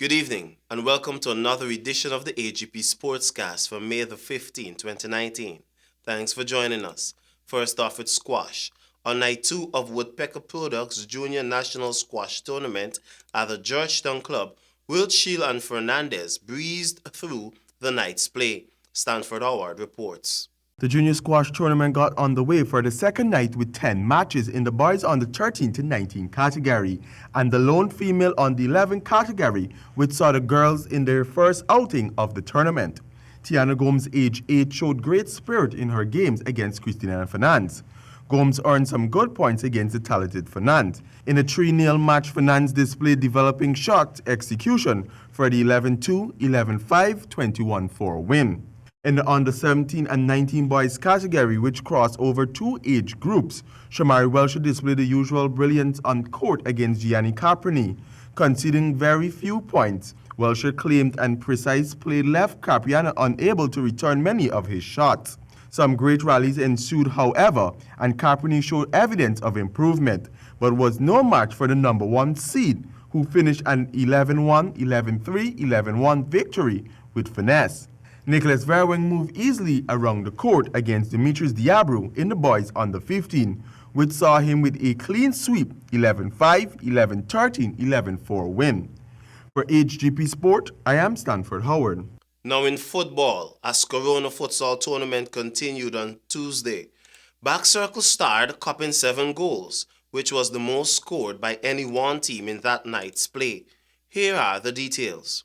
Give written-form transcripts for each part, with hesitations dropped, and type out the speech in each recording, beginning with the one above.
Good evening and welcome to another edition of the Hgp Sports Cast for May the 15th, 2019. Thanks for joining us. First off with squash. On night 2 of Woodpecker Products Junior National Squash Tournament at the Georgetown Club, Wiltshire and Fernandez breezed through the night's play. Stanford Howard reports. The junior squash tournament got underway for the second night with 10 matches in the boys under 13 to 19 category and the lone female on the 11 category, which saw the girls in their first outing of the tournament. Tiana Gomes, age 8, showed great spirit in her games against Christina Fernandez. Gomes earned some good points against the talented Fernandez. In a 3-0 match, Fernandez displayed developing shot execution for the 11-2, 11-5, 21-4 win. In the under 17 and 19 boys category, which crossed over 2 age groups, Shamari Welsh displayed the usual brilliance on court against Gianni Caproni. Conceding very few points, Welsh claimed and precise play left Capriano unable to return many of his shots. Some great rallies ensued, however, and Caproni showed evidence of improvement, but was no match for the number 1 seed, who finished an 11-1, 11-3, 11-1 victory with finesse. Nicholas Verwing moved easily around the court against Dimitris Diabru in the boys under 15, which saw him with a clean sweep 11-5, 11-13, 11-4 win. For Hgp Sport, I am Stanford Howard. Now in football, as Corona Futsal tournament continued on Tuesday, Back Circle starred cupping 7 goals, which was the most scored by any one team in that night's play. Here are the details.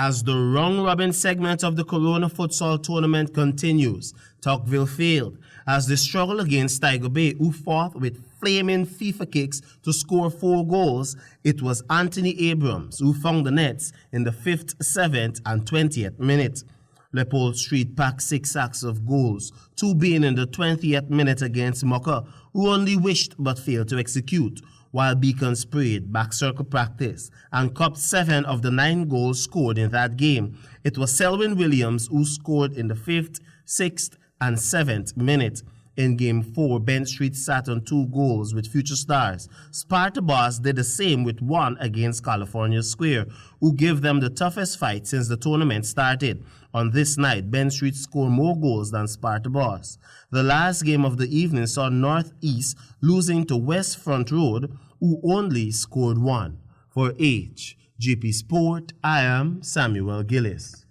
As the round-robin segment of the Corona Futsal tournament continues, Tocqueville failed as they struggle against Tiger Bay, who fought with flaming FIFA kicks to score 4 goals. It was Anthony Abrams who found the nets in the 5th, 7th and 20th minute. Leopold Street packed 6 sacks of goals, 2 being in the 20th minute against Mocha, who only wished but failed to execute, while Beacon sprayed back circle practice and cupped 7 of the 9 goals scored in that game. It was Selwyn Williams who scored in the 5th, 6th and 7th minute. In Game 4, Ben Street sat on 2 goals with future stars. Sparta Boss did the same with 1 against California Square, who gave them the toughest fight since the tournament started. On this night, Ben Street scored more goals than Sparta Boss. The last game of the evening saw Northeast losing to West Front Road, who only scored 1. For Hgp Sport, I am Samuel Gillis.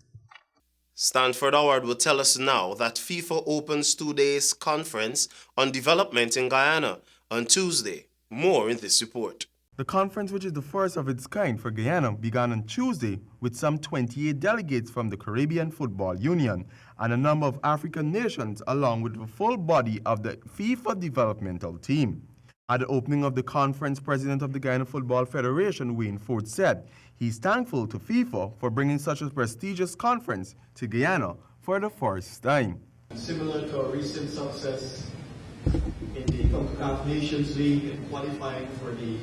Stanford Howard will tell us now that FIFA opens 2 days conference on development in Guyana on Tuesday. More in this report. The conference, which is the first of its kind for Guyana, began on Tuesday with some 28 delegates from the Caribbean Football Union and a number of African nations, along with the full body of the FIFA developmental team. At the opening of the conference, President of the Guyana Football Federation, Wayne Ford, said he's thankful to FIFA for bringing such a prestigious conference to Guyana for the first time. Similar to our recent success in the CONCACAF Nations League and qualifying for the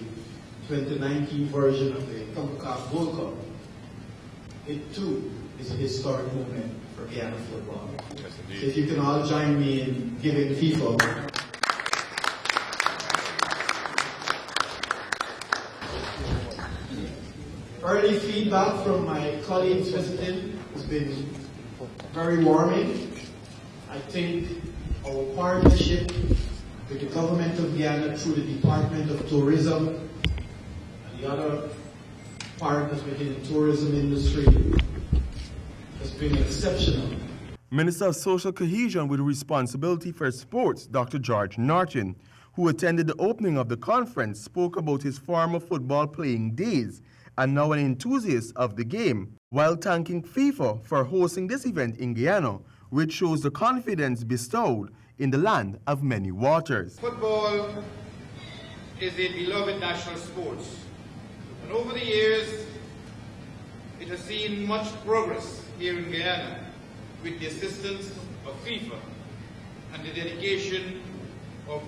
2019 version of the CONCACAF World Cup, it too is a historic moment for Guyana football. Yes, so if you can all join me in giving FIFA early feedback from my colleagues visiting has been very warming. I think our partnership with the government of Guyana through the Department of Tourism and the other partners within the tourism industry has been exceptional. Minister of Social Cohesion with responsibility for sports, Dr. George Norton, who attended the opening of the conference, spoke about his former football playing days and now an enthusiast of the game, while thanking FIFA for hosting this event in Guyana, which shows the confidence bestowed in the land of many waters. Football is a beloved national sport, and over the years it has seen much progress here in Guyana with the assistance of FIFA and the dedication of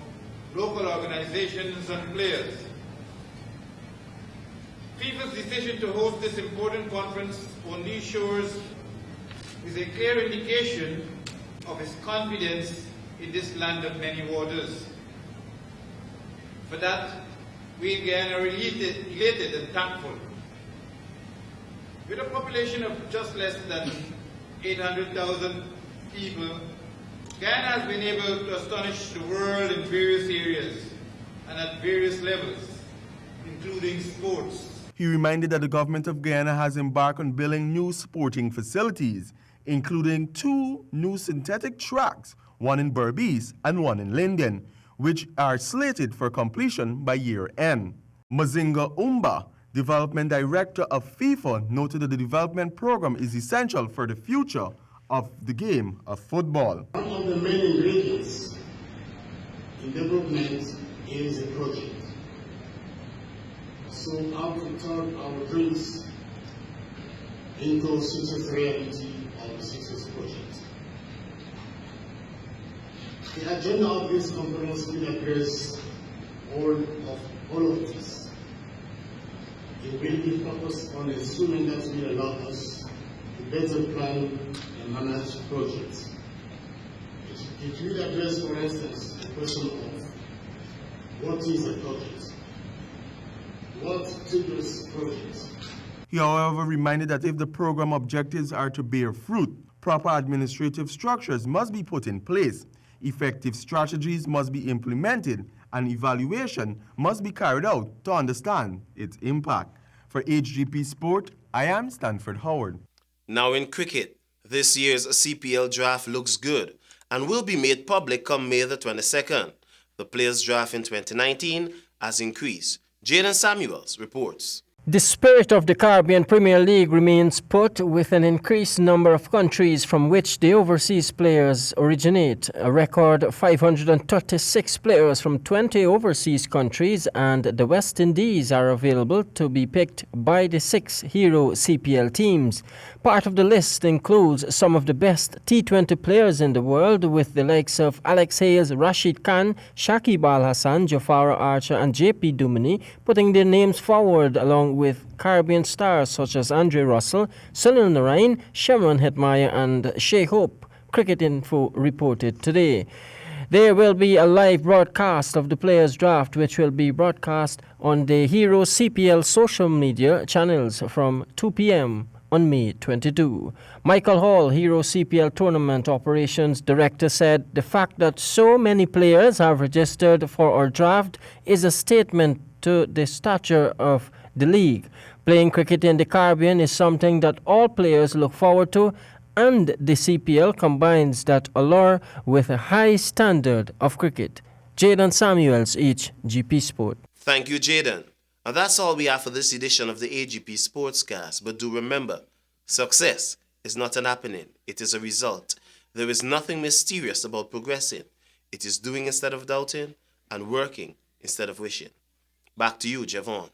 local organizations and players. FIFA's decision to host this important conference on these shores is a clear indication of its confidence in this land of many waters. For that, we again are elated and thankful With a population of just less than 800,000 people, Guyana has been able to astonish the world in various areas and at various levels, including sports. He reminded that the government of Guyana has embarked on building new sporting facilities, including 2 new synthetic tracks, one in Berbice and one in Linden, which are slated for completion by year end. Mazinga Umba, Development Director of FIFA, noted that the development program is essential for the future of the game of football. One of the main ingredients in development is a project. So how to turn our dreams into success reality of a success project. The agenda of this conference will address all of this. It will be focused on instruments that will allow us to better plan and manage projects. It will address, for instance, the question of what is a project? What triggers projects? He, however, reminded that if the program objectives are to bear fruit, proper administrative structures must be put in place, effective strategies must be implemented, and evaluation must be carried out to understand its impact. For Hgp Sport, I am Stanford Howard. Now in cricket, this year's CPL draft looks good and will be made public come May the 22nd. The players' draft in 2019 has increased. Jaden Samuels reports. The spirit of the Caribbean Premier League remains put with an increased number of countries from which the overseas players originate. A record 536 players from 20 overseas countries and the West Indies are available to be picked by the 6 hero CPL teams. Part of the list includes some of the best T20 players in the world, with the likes of Alex Hales, Rashid Khan, Shakib Al Hassan, Jafar Archer and JP Duminy putting their names forward, along with Caribbean stars such as Andre Russell, Sunil Narain, Shamron Hetmaya and Shea Hope. Cricket Info reported today. There will be a live broadcast of the players' draft, which will be broadcast on the Hero CPL social media channels from 2 p.m. on May 22. Michael Hall, Hero CPL Tournament Operations Director, said the fact that so many players have registered for our draft is a statement to the stature of the league. Playing cricket in the Caribbean is something that all players look forward to, and the CPL combines that allure with a high standard of cricket. Jaden Samuels, Hgp Sport. Thank you, Jaden. And that's all we have for this edition of the Hgp Sportscast. But do remember, success is not an happening, it is a result. There is nothing mysterious about progressing. It is doing instead of doubting and working instead of wishing. Back to you, Javon.